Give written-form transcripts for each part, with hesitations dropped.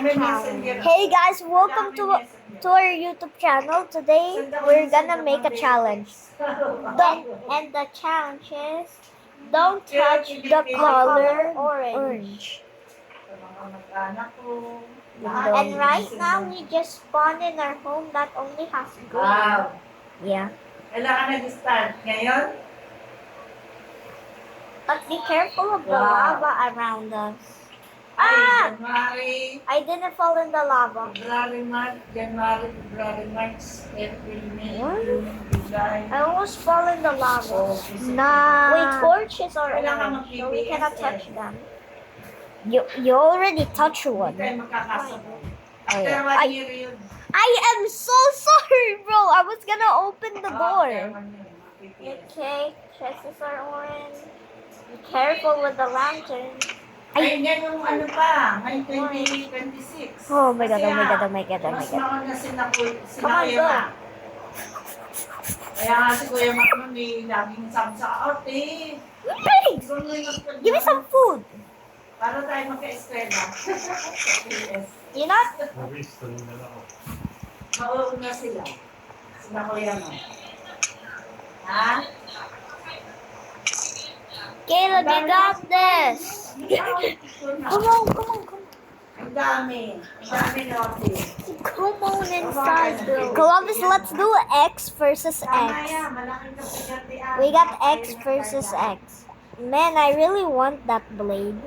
challenge. Hey guys, welcome to our YouTube channel. Today we're gonna make a challenge. And the challenge is don't touch the color orange. And right now we just spawned in our home that only has green. Wow. Yeah. Kailangan nag-start. Ngayon? But be careful of the Wow. lava around us. Ay, January, I didn't fall in the lava. February, March, April, May, What? June, July. I almost fall in the lava. August, Wait, torches are Kailangan orange, so we cannot mag-PBS touch them. You already touched Hindi one. tayo magkakasabay. Oh, After yeah. 1 year yun. I am so sorry, bro. I was gonna open the After door. 1 year, mag-PBS. Okay, chestnuts are orange. Be careful with the lantern. Ay, yan yung ano pa, may 2026. Oh my god, Kasi oh my god, oh my god, oh my mas god. mauna sila Come on, Kuya go. Mac. Kaya nga si Kuya Mac nun may laging sabi sa out eh. Hey, give me some food. Para tayo magka-eskwela. Yes. You know? Mauuna sila. Sila Kuya Mac. Ha? Caleb, you got this. Come on, come on, come on. Ang dami. Ang dami natin. Come on inside, bro. Columbus, let's do X versus Tama X. yan. Malaking kapigatian. We got X versus X. Man, I really want that blade.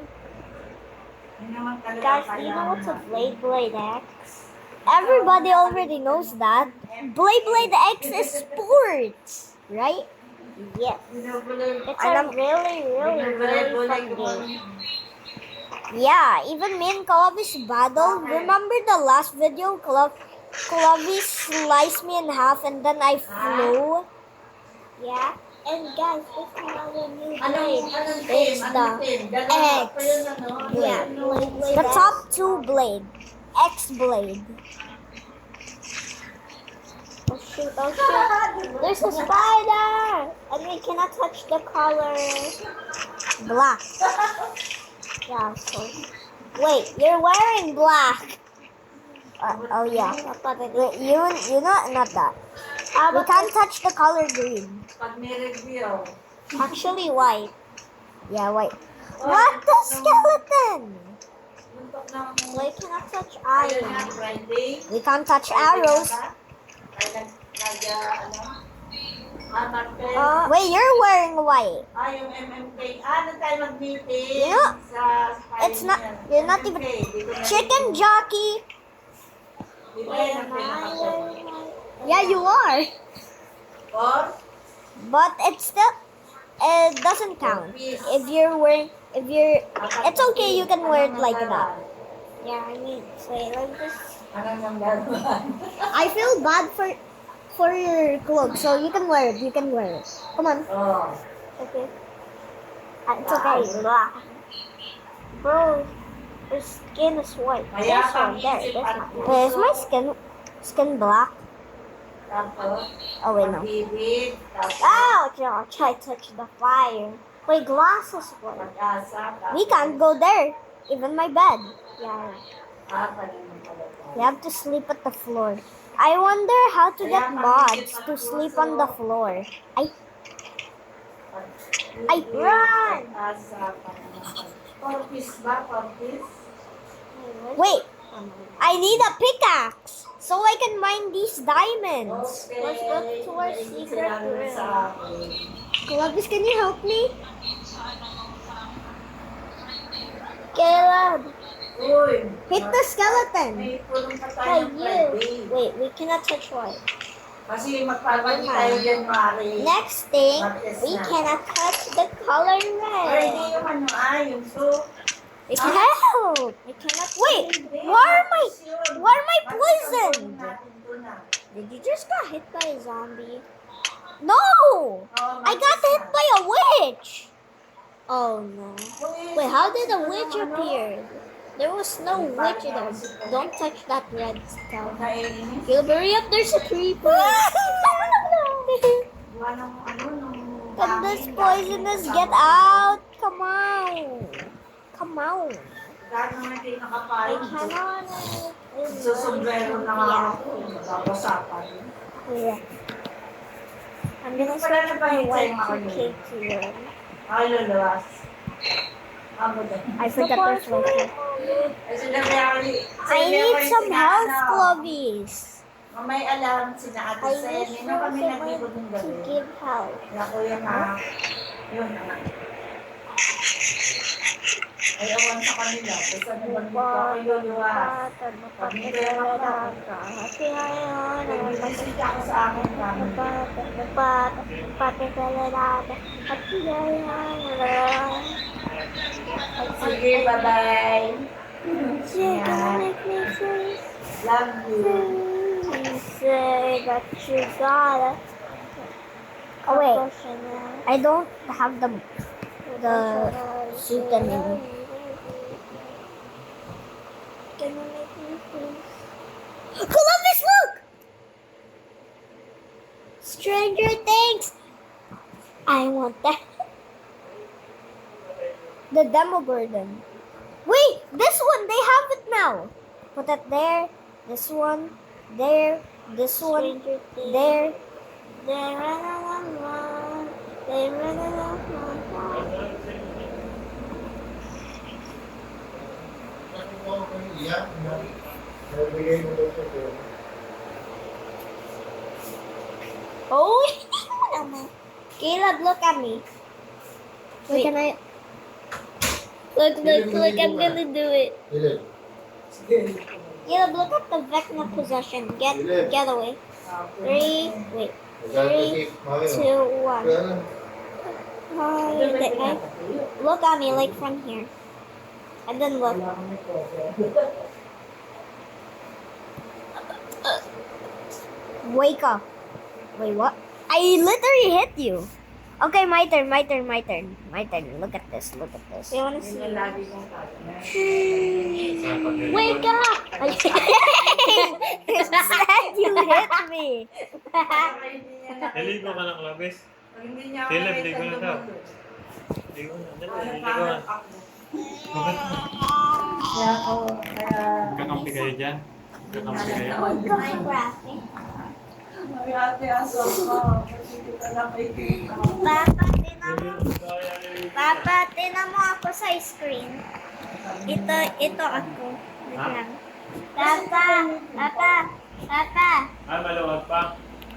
Guys, do you know what's a Blade X? Everybody already knows that. Blade X is sports, right? Yes. It's a really fun game. Yeah, even me and Colovis battle. Remember the last video? Colovis sliced me in half and then I flew. Yeah. And guys, this is our new blade. It's the X. Yeah. The top two blade. X blade. Oh shoot, oh shoot. There's a spider! And we cannot touch the color black. Yeah, so. Wait, you're wearing black. Oh yeah. You not that. We can't touch the color green. Pag may review. Actually white. Yeah, white. What the skeleton? We cannot touch iron. We can't touch arrows. Wait, you're wearing white. Yung MMK. Ano tayo mag-meeting? Yeah. Sa It's not, you're not even, chicken jockey. Yeah, you are. Or? But it's still, it doesn't count. If you're wearing, it's okay, you can wear it like that. Yeah, I mean, say it like this. I feel bad for your clothes, so you can wear it. You can wear it. Come on. Oh. Okay. It's okay. Blah. Bro, your skin is white. This one, there. This one. Is my skin black? Oh wait, no. Ouch! Ouch! I touched the fire. Wait, glass is white. We can't go there. Even my bed. Yeah. You have to sleep at the floor. I wonder how to get mods to sleep on the floor. I run! Wait, I need a pickaxe so I can mine these diamonds. Let's go to our secret room. Columbus, can you help me? Caleb, hit the skeleton. Hey, you. Wait, we cannot touch white. Kasi magpapagi tayo dyan, Mari. Next thing, we cannot touch the color Or red. hindi yung ano, yung soup. We can help. We cannot. Wait, why am I poisoned? Did you just get hit by a zombie? No! I got hit by a witch! Oh no. Wait, how did a witch appear? There was no witch there. Don't touch that red stuff. Caleb, hurry up, there's a creeper. Can this poisonous get out? Come on. Come on. Kahit naman kayo I nakapayag. cannot. Susumbrero na nga ako. Nagpapasapan. Yeah. I'm gonna switch my Y2K to your. Ay, lalawas. Amo din. I forgot there's Y2K. Ay, sinabi ako I need some health clubbies. Mamay alam sina Ate I Sen. wish Yun na kami someone nag-ikot ng to gabi. give help. Na kuya na. Yun na. Ay, awan sa kanila. Basta naman dito ako luluwas. Pag hindi kayo makakita. Nag-message ako sa akin. Sige, bye-bye. You're gonna make me freeze. Love you. You say that you got it. Oh wait, I don't have the suit anymore. Gonna make me freeze. Columbus, look! Stranger Things. I want that. The Demogorgon. Wait, this one, they have it now. Put it there, this one, there, this one, there. Oh, Caleb, look at me. Wait, can I? Look, I'm gonna do it. Caleb, look at the Vecna possession. Get away. 3, wait. 3, 2, 1. Look at me, like from here. And then look. Wake up. Wait, what? I literally hit you. Okay, my turn. Look at this. You wanna see? Yun yung lagi kong Wake up! Instead, you hit me. Naligo ka ng labis. Pag hindi niya ako Caleb, nakita, ligo na daw. lumunod. Ligo na. Dali, Parang ligo parang na. ako. Bakit na? Kaya ako, Kakampi kayo dyan? Kakampi kayo? Minecraft. May ate aso ko. Kasi kita lang kay Papa, tinan mo ako sa screen. Ito ako. Wait lang. Papa. Ah, maluwag pa?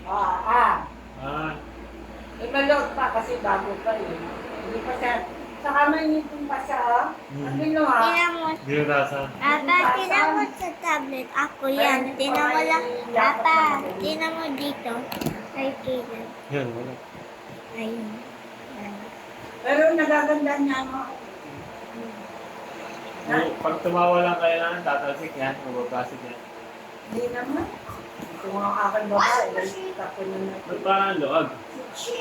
Ah, May balot pa kasi bago pa yun. Hindi pa siya. Saka may nipon pa siya, oh. Ang ginawa. Tinan mo. binutasan. Papa, tinan mo sa tablet. Ako yan. Tinan mo lang. Papa, tinan mo dito. Ay, Caleb. Yan, wala. Ayun. Pero nagaganda niya ako. Pag tumawa lang kayo na, tatalsik yan, mababasik yan. Hindi naman. Ito mga aking babae. Lalita ko na na. Ba't parang luwag?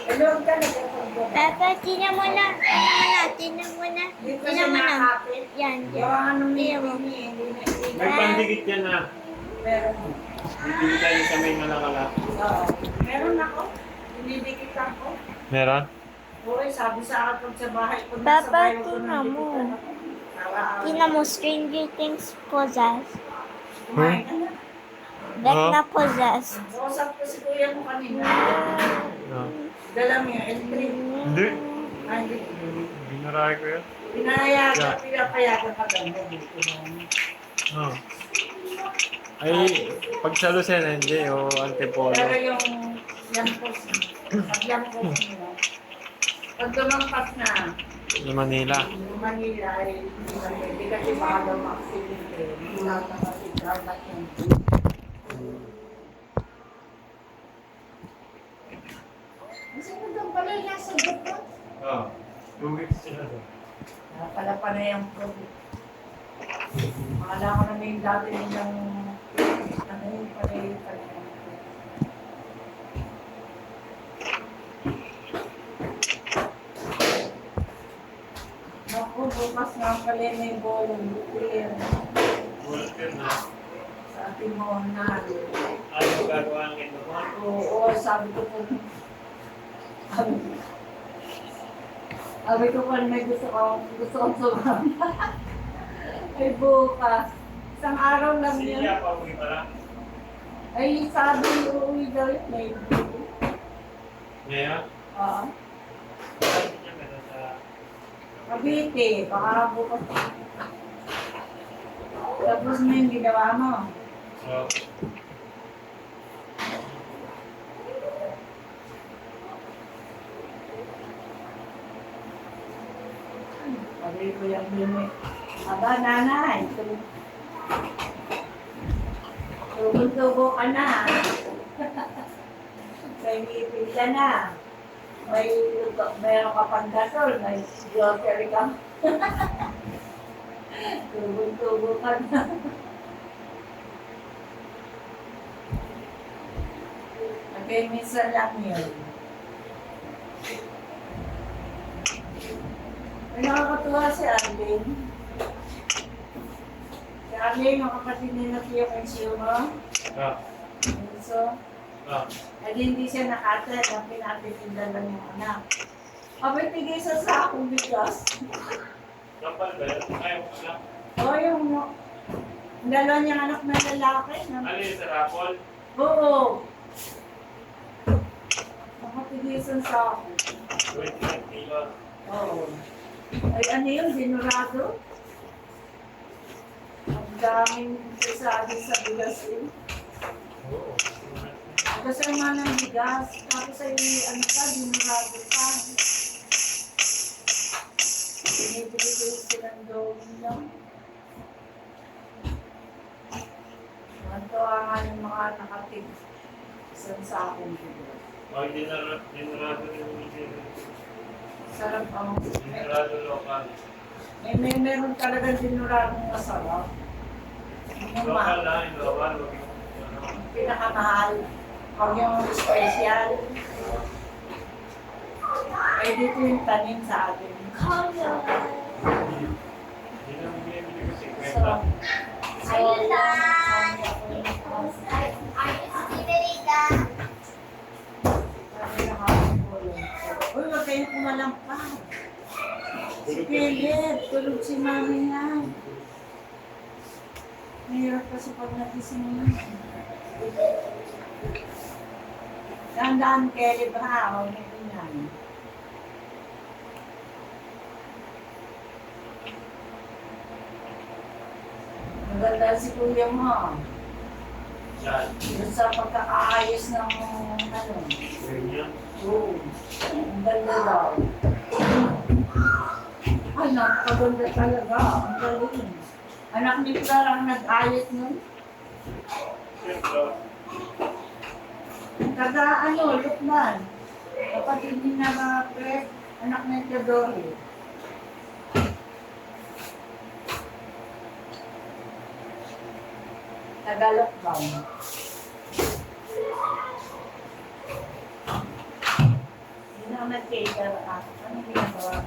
Eluwag talaga pag babae. Papa, tinan mo na. Tinan mo na. Hindi ko siya Tinan mo na. nakakapit. Yan. Gawa nung Tinan mo. hindi na. May pandikit yan na. Meron. Hindi tayo sa may malakala. Oo. Meron ako. Dinidikitan ko. Meron? Uy, sabi sa akin pag sa bahay. Pag Papa, nasa bahay ko tingnan mo. nandikitan ako. Araw-araw. Tinan mo, Stranger Things possess. Kumain ka na. Vecna possess. Kausap ko si kuya mo kanina. No. Dala mo yung L3. Hindi. Ah, hindi. Binaray ko yun. Pinayagan, pinapayagan ka ganda dito na. Oh. Ay, pag sa Lucena, hindi. O Antipolo. Pero yung lampos, pag lampos nila, pag lumampas na, Sa Manila. yung Manila ay hindi kasi baka daw maksilite. Hindi lang na kasi dapat yun. Kasi nandun pala yung nasa Japan. Oh. 2 weeks sila doon. Pala pa na yung COVID. Akala ko na may dati nilang ano yung pala yung pala. Naku, bukas nga pala may volunteer Volunteer na. sa ating Monan. Ano gagawa ng ito mo? Oo, sabi ko po. Sabi ko po may gusto kong sumama. Ay, bukas. Isang araw lang Sige, yun. pa uwi pa lang. Ay, sabi, uuwi daw yun. May Ngayon? Oo. Sabi niya meron sa... Cavite, baka bukas. Tapos na yung ginawa mo. So, Sabi ko yung limit. Aba, nanay. Tubo-tubo ka na. May ngipin ka na. Mayroon ka pang gasol. May grocery ka. Tubo-tubo ka na. Okay, minsan lang yun. May nakakatuwa si Arlene. Si Arlene, yung kapatid nila Tio Consumo. ah, So, ah. ay hindi siya nakatid. Ang pinatitinda lang yung anak. Abay, tigay sa sakong bigas. Kapal ba yun? Ayaw ko lang. O, yung dalawa niyang anak na lalaki. Ano yung sa rapol? Oo. Nakatigay sa sako. 25 kilos. Oo. Ay, ano yun? Dinurado? Ang daming sasabi sa bigas yun. Oo. Kasi naman ng bigas, tapos ay ano pa, dinurado pa. Binibili ko yung silandong lang. Manto nga yung mga nakatig isang sakong bigas. Pag dinurado yung Sarap ang... dinurado lokal. Meron talagang dinuradong masarap. Yung Lokal lang, yung lokal. Huwag yung pinakamahal. Pag yung special. Ay, dito yung tanim sa atin. Hindi na binibili ko 50. So, uy, huwag kayong kumalampas. Si Philip, tulog si mami niya. Mahirap kasi pag nagising niya. Dahan-dahan, Kelly Brown, may ganyan. Maganda si kuya mo. Yan. Yung sa pagkakaayos ng ano. Ganyan. Oo. Ang ganda daw. Ay, napakaganda talaga. Ang galing. Anak ni Pilar ang nag-ayos nun. Siyempre. Taga ano, Lukman. Kapatid ni na mga Fred, anak ni Teodoro. Taga Lukman. Yun ang nag-cater ka. Ano ginagawa?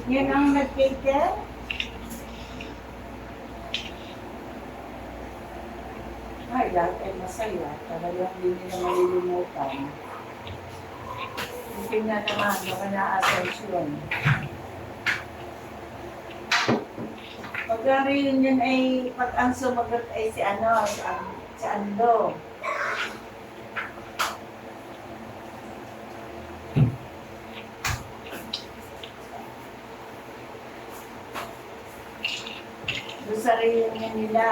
Yun ang nag-cater? Ay, lahat ay masaya. Talagang hindi nila malilimutan. Hindi na naman, baka na-asensyon. Pag reunion ay, pag ang sumagot ay si ano, si Ando. Doon sa reunion nila.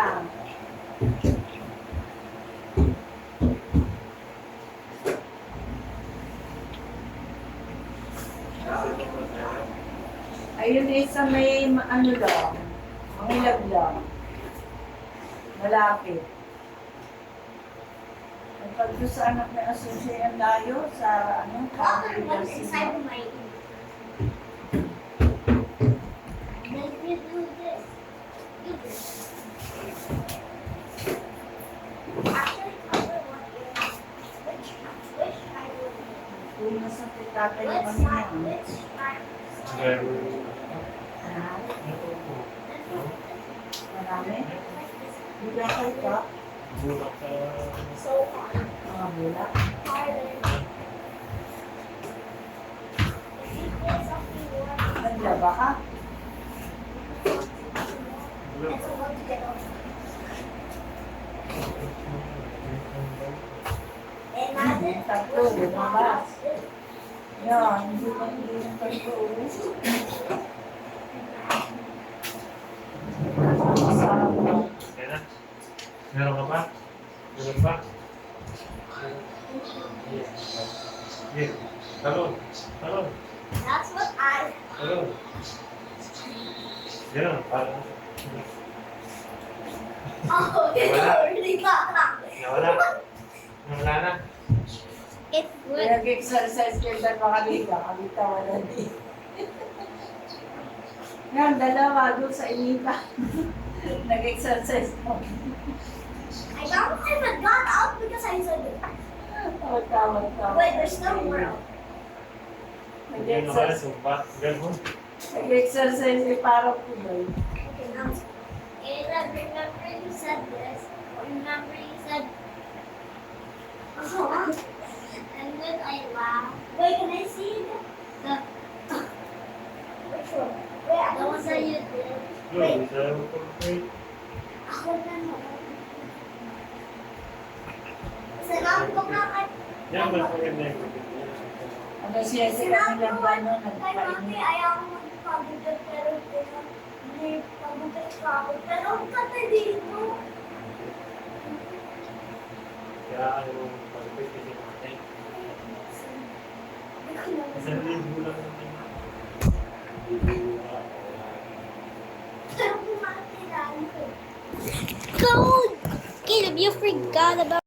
Ayun isa may ano lang, mangilag lang. Malapit. Ang pagdo sa anak na associate layo sa ano, Pablo Garcia. Kung nasa tatay naman niya. Marami? Bulak kayo ka? Bulak sa... Mga bulak? Manila ba ka? Tatlo, lumabas. Yan, hindi na yung tatlo. Kaya na. Meron ka pa? Meron pa? Yes. Talon. Talon. That's what I... Talon. Ganun. Parang. Oh, it's already got Nawala. Nawala na. It's good. Nag-exercise kayo dahil makalita. Kalita wala din. Yan, dalawa doon sa inita. Nag-exercise mo. I don't even got out because I said it. Tawag. Wait, there's no more. Hindi na kaya sumpa. Ganun. Nag-exercise yung parang kulay. Okay, now. And remember you said this. Remember you said... And then I laughed. Wait, can I see the... Which one? Wait, the one that you did. Yun, isa yung pag-wait. Ako na no. Sinabi ko nga kay... Yan, mas maganda yung Ano siya kami Sinabi ng ko gano'n, kay mami, nagpainit. ayaw mo magpagulat pero hindi pagulat pa ako. Pero ang kata dito. Kaya ano, pag-wait kasi natin. Isang libo lang natin. Code! Caleb, you forgot about